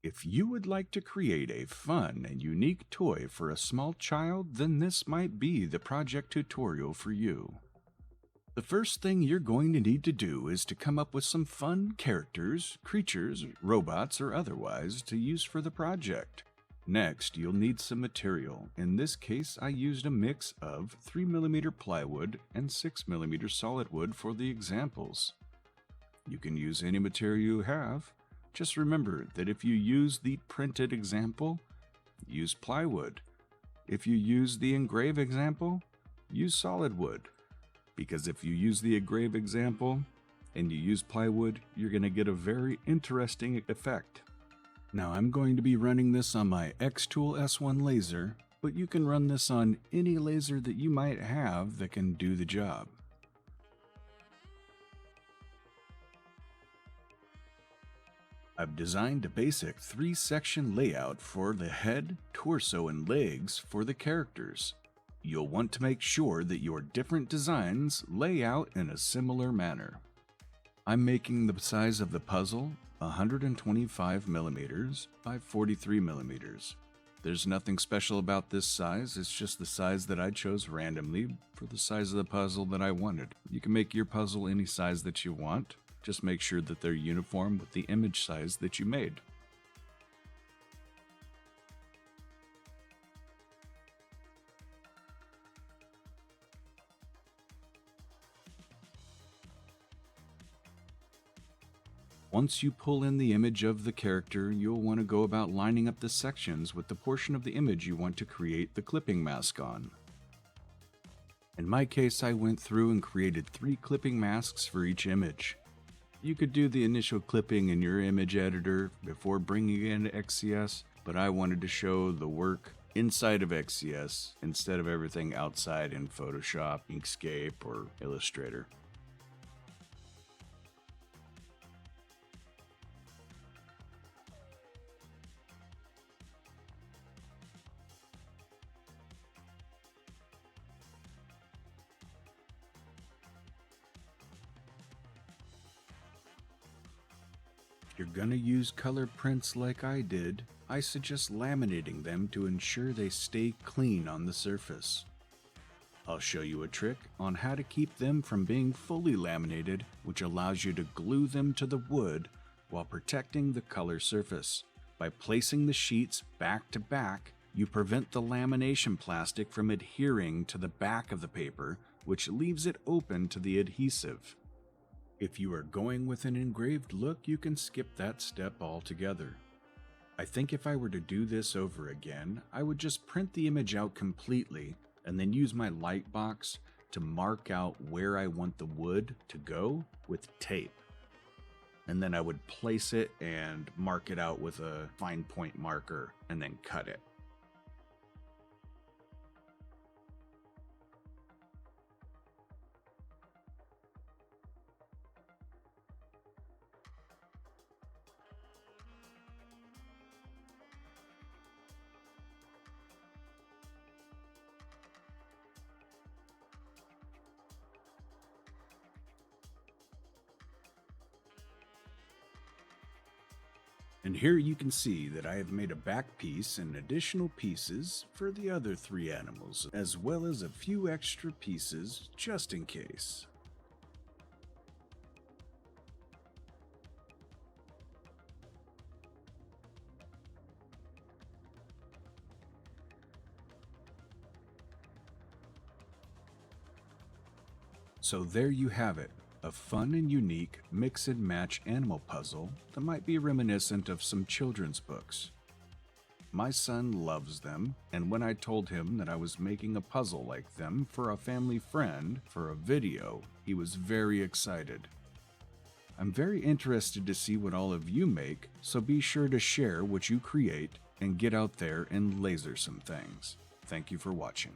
If you would like to create a fun and unique toy for a small child, then this might be the project tutorial for you. The first thing you're going to need to do is to come up with some fun characters, creatures, robots, or otherwise to use for the project. Next, you'll need some material. In this case, I used a mix of 3mm plywood and 6mm solid wood for the examples. You can use any material you have. Just remember that if you use the printed example, use plywood. If you use the engrave example, use solid wood. Because if you use the engrave example and you use plywood, you're going to get a very interesting effect. Now I'm going to be running this on my xTool S1 laser, but you can run this on any laser that you might have that can do the job. I've designed a basic 3-section layout for the head, torso, and legs for the characters. You'll want to make sure that your different designs lay out in a similar manner. I'm making the size of the puzzle 125mm by 43mm. There's nothing special about this size, it's just the size that I chose randomly for the size of the puzzle that I wanted. You can make your puzzle any size that you want. Just make sure that they're uniform with the image size that you made. Once you pull in the image of the character, you'll want to go about lining up the sections with the portion of the image you want to create the clipping mask on. In my case, I went through and created 3 clipping masks for each image. You could do the initial clipping in your image editor before bringing it into XCS, but I wanted to show the work inside of XCS instead of everything outside in Photoshop, Inkscape, or Illustrator. If you're gonna use color prints like I did, I suggest laminating them to ensure they stay clean on the surface. I'll show you a trick on how to keep them from being fully laminated, which allows you to glue them to the wood while protecting the color surface. By placing the sheets back to back, you prevent the lamination plastic from adhering to the back of the paper, which leaves it open to the adhesive. If you are going with an engraved look, you can skip that step altogether. I think if I were to do this over again, I would just print the image out completely and then use my light box to mark out where I want the wood to go with tape. And then I would place it and mark it out with a fine point marker and then cut it. And here you can see that I have made a back piece and additional pieces for the other 3 animals, as well as a few extra pieces just in case. So there you have it. A fun and unique mix and match animal puzzle that might be reminiscent of some children's books. My son loves them, and when I told him that I was making a puzzle like them for a family friend for a video, he was very excited. I'm very interested to see what all of you make, so be sure to share what you create and get out there and laser some things. Thank you for watching.